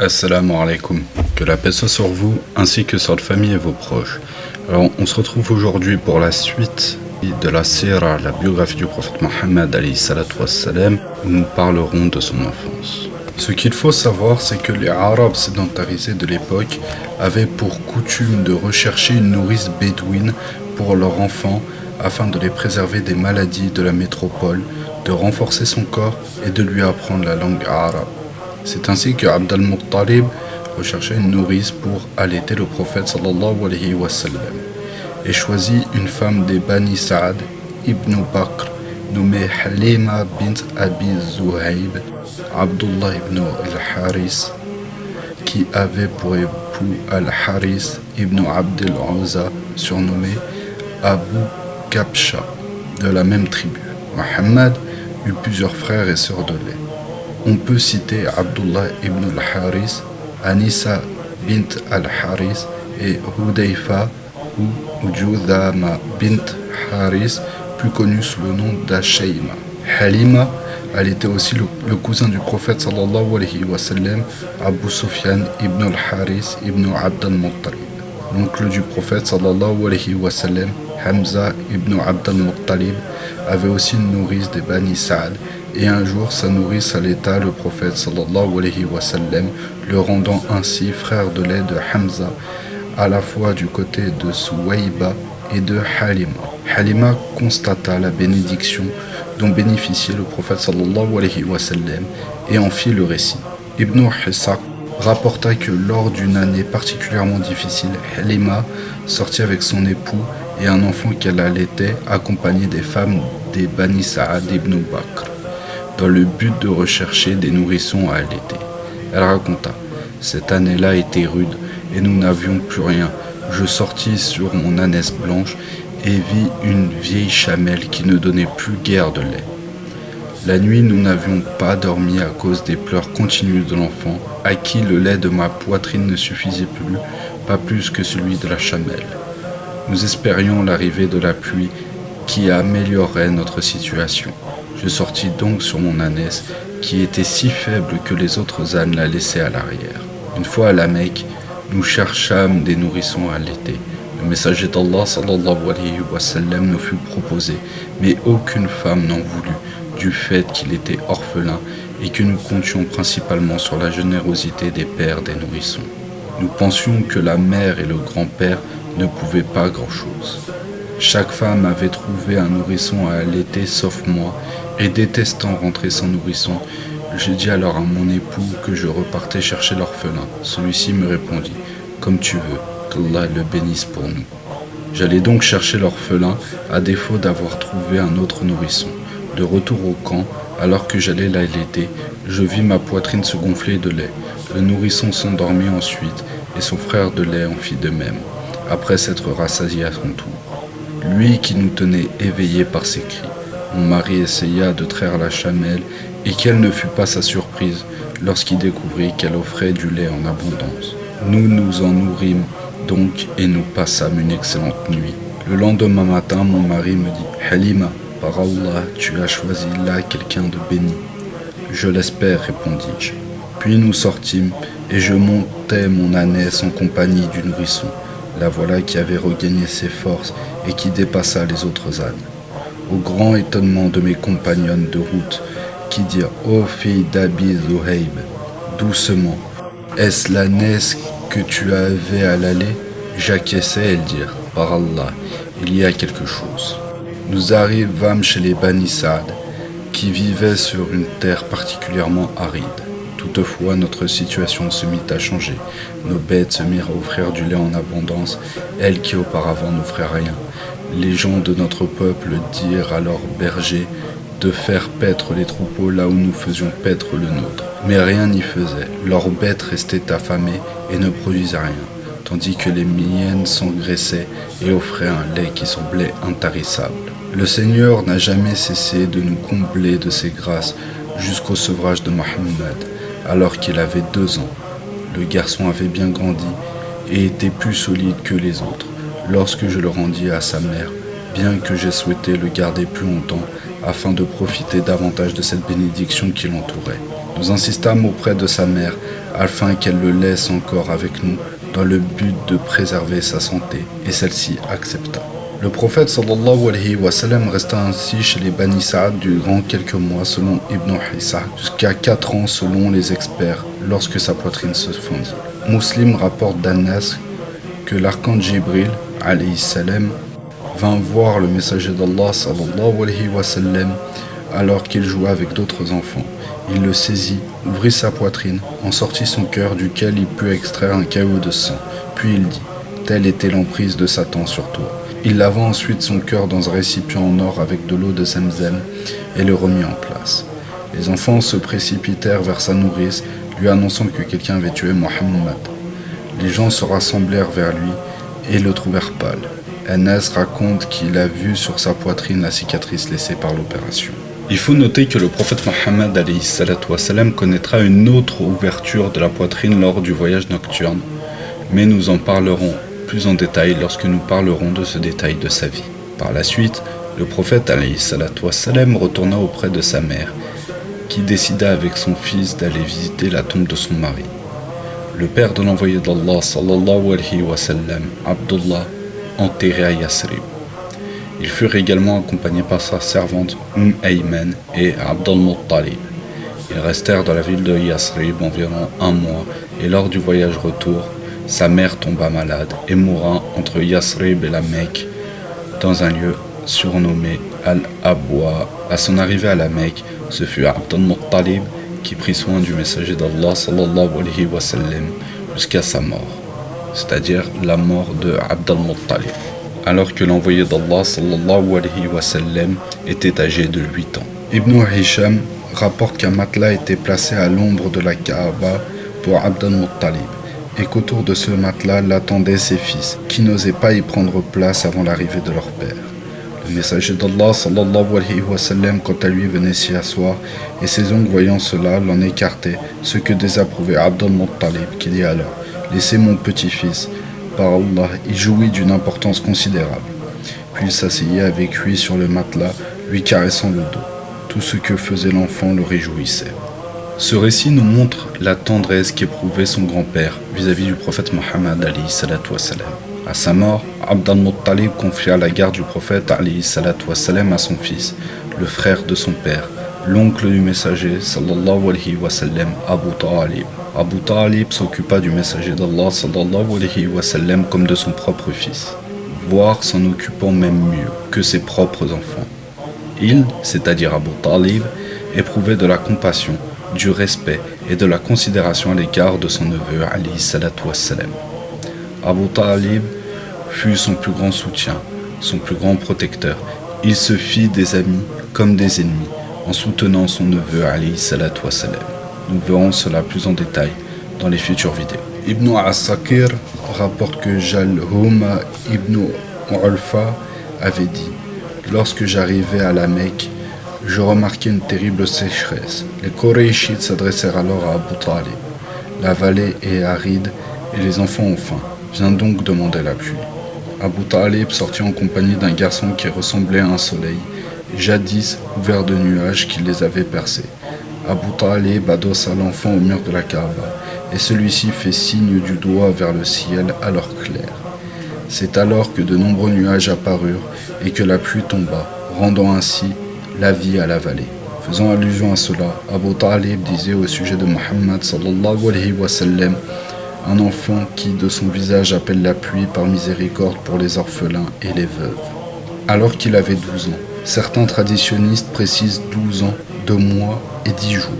Assalamu alaikum. Que la paix soit sur vous, ainsi que sur votre famille et vos proches. Alors, on se retrouve aujourd'hui pour la suite de la sira, la biographie du prophète Mohammed alayhi salatu wassalam, où nous parlerons de son enfance. Ce qu'il faut savoir, c'est que les Arabes sédentarisés de l'époque avaient pour coutume de rechercher une nourrice bédouine pour leurs enfants afin de les préserver des maladies de la métropole, de renforcer son corps et de lui apprendre la langue arabe. C'est ainsi que Abd al-Muttalib recherchait une nourrice pour allaiter le prophète sallallahu alayhi wa sallam et choisit une femme des Bani Saad ibn Bakr nommée Halima bint Abi Zuhayb Abdullah ibn al-Haris qui avait pour époux al-Haris ibn Abd al-Uzza surnommé Abu Kabsha de la même tribu. Mohammed eut plusieurs frères et sœurs de lait. On peut citer Abdullah ibn al-Haris, Anissa bint al-Haris et Hudayfa ou Judhama bint Haris, plus connue sous le nom d'Ashayma. Halima allaitait aussi le cousin du prophète sallallahu alayhi wa sallam, Abu Sufyan ibn al-Haris ibn Abd al-Muttalib. L'oncle du prophète sallallahu alayhi wa sallam, Hamza ibn Abd al-Muttalib, avait aussi une nourrice des Bani Saad, et un jour sa nourrice allaita le prophète sallallahu alayhi wa sallam, le rendant ainsi frère de lait de Hamza, à la fois du côté de Suwayba et de Halima. Halima constata la bénédiction dont bénéficiait le prophète sallallahu alayhi wa sallam et en fit le récit. Ibn Hissaq rapporta que lors d'une année particulièrement difficile, Halima sortit avec son époux et un enfant qu'elle allaitait, accompagné des femmes des Bani Saad ibn Bakr, dans le but de rechercher des nourrissons à allaiter. Elle raconta: « Cette année-là était rude et nous n'avions plus rien. Je sortis sur mon ânesse blanche et vis une vieille chamelle qui ne donnait plus guère de lait. La nuit, nous n'avions pas dormi à cause des pleurs continus de l'enfant, à qui le lait de ma poitrine ne suffisait plus, pas plus que celui de la chamelle. Nous espérions l'arrivée de la pluie qui améliorerait notre situation. Je sortis donc sur mon ânesse, qui était si faible que les autres ânes la laissaient à l'arrière. Une fois à la Mecque, nous cherchâmes des nourrissons à allaiter. Le messager d'Allah sallallahu alayhi wa sallam nous fut proposé, mais aucune femme n'en voulut, du fait qu'il était orphelin et que nous comptions principalement sur la générosité des pères des nourrissons. Nous pensions que la mère et le grand-père ne pouvaient pas grand-chose. Chaque femme avait trouvé un nourrisson à allaiter sauf moi, et détestant rentrer sans nourrisson, je dis alors à mon époux que je repartais chercher l'orphelin. Celui-ci me répondit: « Comme tu veux, qu'Allah le bénisse pour nous. » J'allais donc chercher l'orphelin, à défaut d'avoir trouvé un autre nourrisson. De retour au camp, alors que j'allais l'allaiter, je vis ma poitrine se gonfler de lait. Le nourrisson s'endormit ensuite, et son frère de lait en fit de même, après s'être rassasié à son tour. Lui qui nous tenait éveillés par ses cris. Mon mari essaya de traire la chamelle, et quelle ne fut pas sa surprise lorsqu'il découvrit qu'elle offrait du lait en abondance. Nous nous en nourrîmes donc et nous passâmes une excellente nuit. Le lendemain matin, mon mari me dit: « Halima, par Allah, tu as choisi là quelqu'un de béni. » « Je l'espère, répondis-je. Puis nous sortîmes, et je montai mon ânesse en compagnie du nourrisson. La voilà qui avait regagné ses forces et qui dépassa les autres ânes. Au grand étonnement de mes compagnonnes de route, qui dirent: « Ô fille d'Abi Zuhayb, doucement, est-ce l'ânesse que tu avais à l'aller ?» J'acquiesçai, elles dirent: « Par Allah, il y a quelque chose. » Nous arrivâmes chez les Bani Saad, qui vivaient sur une terre particulièrement aride. Toutefois, notre situation se mit à changer. Nos bêtes se mirent à offrir du lait en abondance, elles qui auparavant n'offraient rien. Les gens de notre peuple dirent à leurs bergers de faire paître les troupeaux là où nous faisions paître le nôtre. Mais rien n'y faisait. Leurs bêtes restaient affamées et ne produisaient rien, tandis que les miennes s'engraissaient et offraient un lait qui semblait intarissable. Le Seigneur n'a jamais cessé de nous combler de ses grâces jusqu'au sevrage de Mohammed, alors qu'il avait 2 ans. Le garçon avait bien grandi et était plus solide que les autres. Lorsque je le rendis à sa mère, bien que j'ai souhaité le garder plus longtemps afin de profiter davantage de cette bénédiction qui l'entourait. Nous insistâmes auprès de sa mère afin qu'elle le laisse encore avec nous dans le but de préserver sa santé, et celle-ci accepta. Le prophète sallallahu alayhi wa sallam resta ainsi chez les Bani Saad durant quelques mois selon Ibn Hissa, jusqu'à 4 ans selon les experts, lorsque sa poitrine se fendit. Muslim rapporte d'Anas que l'archange Jibril alayhi salam vint voir le messager d'Allah sallallahu alayhi wa sallam alors qu'il jouait avec d'autres enfants. Il le saisit, ouvrit sa poitrine, en sortit son cœur duquel il put extraire un caillot de sang. Puis il dit, telle était l'emprise de Satan sur toi. Il lava ensuite son cœur dans un récipient en or avec de l'eau de Zamzam et le remit en place. Les enfants se précipitèrent vers sa nourrice, lui annonçant que quelqu'un avait tué Mohammed. Les gens se rassemblèrent vers lui et le trouvèrent pâle. Anas raconte qu'il a vu sur sa poitrine la cicatrice laissée par l'opération. Il faut noter que le prophète Mohammed connaîtra une autre ouverture de la poitrine lors du voyage nocturne, mais nous en parlerons plus en détail lorsque nous parlerons de ce détail de sa vie. Par la suite, le prophète retourna auprès de sa mère, qui décida avec son fils d'aller visiter la tombe de son mari. Le père de l'envoyé d'Allah, sallallahu alayhi wa sallam, Abdullah, enterré à Yasrib. Ils furent également accompagnés par sa servante Ayman et Abd al-Muttalib. Ils restèrent dans la ville de Yasrib environ 1 mois et lors du voyage retour, sa mère tomba malade et mourra entre Yasrib et la Mecque dans un lieu surnommé Al-Abwa. À son arrivée à la Mecque, ce fut Abd al-Muttalib qui prit soin du messager d'Allah sallallahu alayhi wa sallam jusqu'à sa mort, c'est-à-dire la mort de Abd al-Muttalib, alors que l'envoyé d'Allah sallallahu alayhi wa sallam était âgé de 8 ans. Ibn Hisham rapporte qu'un matelas était placé à l'ombre de la Kaaba pour Abd al-Muttalib et qu'autour de ce matelas l'attendaient ses fils, qui n'osaient pas y prendre place avant l'arrivée de leur père. Le messager d'Allah sallallahu alayhi wa sallam quant à lui venait s'y asseoir et ses oncles voyant cela l'en écartaient, ce que désapprouvait Abd al-Muttalib qui dit alors « Laissez mon petit-fils, par Allah, il jouit d'une importance considérable. » Puis il s'asseyait avec lui sur le matelas, lui caressant le dos. Tout ce que faisait l'enfant le réjouissait. Ce récit nous montre la tendresse qu'éprouvait son grand-père vis-à-vis du prophète Mohammed alayhi salatu wassalam. À sa mort, Abd al-Muttalib confia la garde du prophète alayhi salatu wassalam à son fils, le frère de son père, l'oncle du messager sallallahu alayhi wa sallam, Abu Talib. Abu Talib s'occupa du messager d'Allah sallallahu alayhi wa sallam comme de son propre fils, voire s'en occupant même mieux que ses propres enfants. Il, c'est-à-dire Abu Talib, éprouvait de la compassion, du respect et de la considération à l'égard de son neveu alayhi salatu wassalam. Abu Talib fut son plus grand soutien, son plus grand protecteur. Il se fit des amis comme des ennemis en soutenant son neveu alayhi salatu wassalam. Nous verrons cela plus en détail dans les futures vidéos. Ibn Asakir rapporte que Jalhuma ibn Ulfa avait dit « Lorsque j'arrivais à la Mecque, je remarquai une terrible sécheresse. Les Koraïchites s'adressèrent alors à Abu Talib. La vallée est aride et les enfants ont faim. Viens donc demander la pluie. » Abu Talib sortit en compagnie d'un garçon qui ressemblait à un soleil, jadis couvert de nuages qui les avaient percés. Abu Talib adossa l'enfant au mur de la Kaaba, et celui-ci fait signe du doigt vers le ciel alors clair. C'est alors que de nombreux nuages apparurent et que la pluie tomba, rendant ainsi la vie à la vallée. Faisant allusion à cela, Abu Talib disait au sujet de Muhammad sallallahu alayhi wa sallam, un enfant qui de son visage appelle la pluie par miséricorde pour les orphelins et les veuves. Alors qu'il avait 12 ans, certains traditionnistes précisent 12 ans, 2 mois et 10 jours.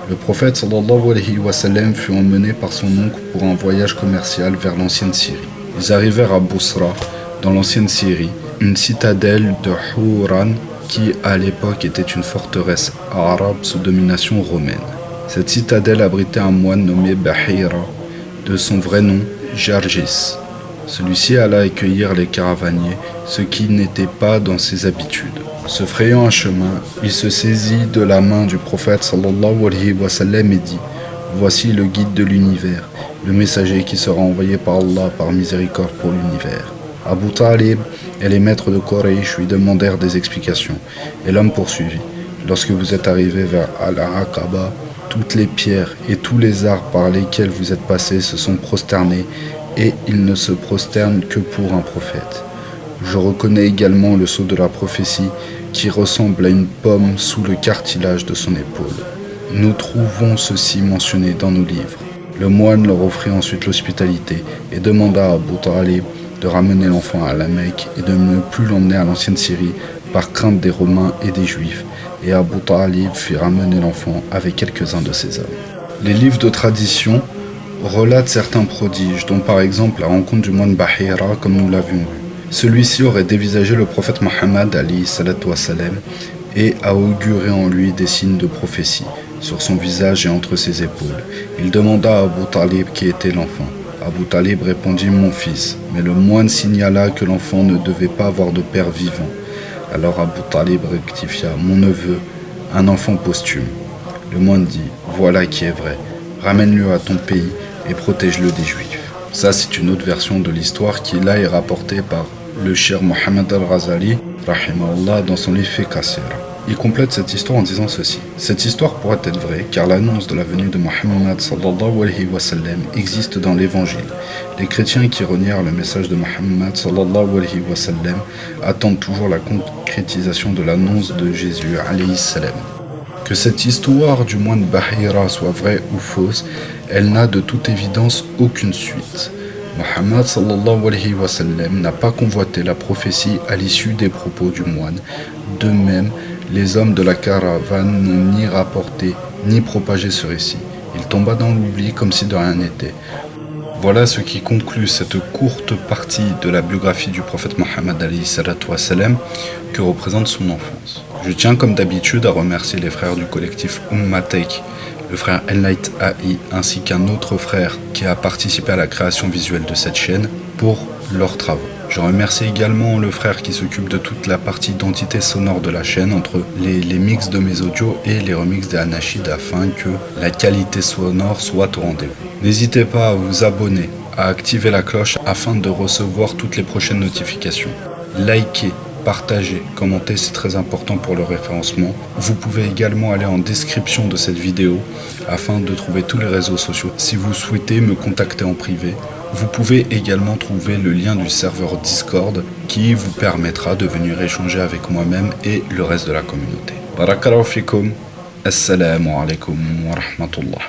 Le prophète sallallahu alayhi wa sallam fut emmené par son oncle pour un voyage commercial vers l'ancienne Syrie. Ils arrivèrent à Bousra, dans l'ancienne Syrie, une citadelle de Houran qui à l'époque était une forteresse arabe sous domination romaine. Cette citadelle abritait un moine nommé Bahira, de son vrai nom Jargis. Celui-ci alla accueillir les caravaniers, ce qui n'était pas dans ses habitudes. Se frayant un chemin, il se saisit de la main du prophète sallallahu alayhi wa sallam et dit « Voici le guide de l'univers, le messager qui sera envoyé par Allah par miséricorde pour l'univers. » Abu Talib et les maîtres de Quraysh lui demandèrent des explications, et l'homme poursuivit. Lorsque vous êtes arrivé vers Al-Aqaba, Toutes les pierres et tous les arbres par lesquels vous êtes passés se sont prosternés, et ils ne se prosternent que pour un prophète. Je reconnais également le sceau de la prophétie qui ressemble à une pomme sous le cartilage de son épaule. Nous trouvons ceci mentionné dans nos livres. Le moine leur offrit ensuite l'hospitalité et demanda à Abu Talib de ramener l'enfant à la Mecque et de ne plus l'emmener à l'ancienne Syrie par crainte des Romains et des Juifs, et Abu Talib fit ramener l'enfant avec quelques-uns de ses hommes. Les livres de tradition relatent certains prodiges, dont par exemple la rencontre du moine Bahira comme nous l'avions vu. Celui-ci aurait dévisagé le prophète Mohammed et a auguré en lui des signes de prophétie sur son visage et entre ses épaules. Il demanda à Abu Talib qui était l'enfant. Abu Talib répondit « Mon fils », mais le moine signala que l'enfant ne devait pas avoir de père vivant. Alors Abu Talib rectifia « Mon neveu, un enfant posthume ». Le moine dit « Voilà qui est vrai, ramène-le à ton pays et protège-le des Juifs ». Ça, c'est une autre version de l'histoire qui là est rapportée par le cheikh Mohammed al-Ghazali, rahimahullah, dans son livre Fiqh as-Sira. Il complète cette histoire en disant ceci. Cette histoire pourrait être vraie car l'annonce de la venue de Mohammed sallallahu alayhi wa sallam existe dans l'évangile. Les chrétiens qui renièrent le message de Mohammed sallallahu alayhi wa sallam attendent toujours la concrétisation de l'annonce de Jésus alayhi salam. Que cette histoire du moine Bahira soit vraie ou fausse, elle n'a de toute évidence aucune suite. Mohammed sallallahu alayhi wa sallam n'a pas convoité la prophétie à l'issue des propos du moine. De même, les hommes de la caravane n'ont ni rapporté ni propagé ce récit. Il tomba dans l'oubli comme si de rien n'était. Voilà ce qui conclut cette courte partie de la biographie du prophète Mohammed alayhi salatu wassalam que représente son enfance. Je tiens comme d'habitude à remercier les frères du collectif Ummatek, le frère Enlight AI ainsi qu'un autre frère qui a participé à la création visuelle de cette chaîne pour leurs travaux. Je remercie également le frère qui s'occupe de toute la partie d'identité sonore de la chaîne entre les mix de mes audios et les remixes des Anachid afin que la qualité sonore soit au rendez-vous. N'hésitez pas à vous abonner, à activer la cloche afin de recevoir toutes les prochaines notifications. Likez, partagez, commentez, c'est très important pour le référencement. Vous pouvez également aller en description de cette vidéo afin de trouver tous les réseaux sociaux. Si vous souhaitez me contacter en privé, vous pouvez également trouver le lien du serveur Discord qui vous permettra de venir échanger avec moi-même et le reste de la communauté. Barakallahu fikum, assalamu alaikum wa rahmatullah.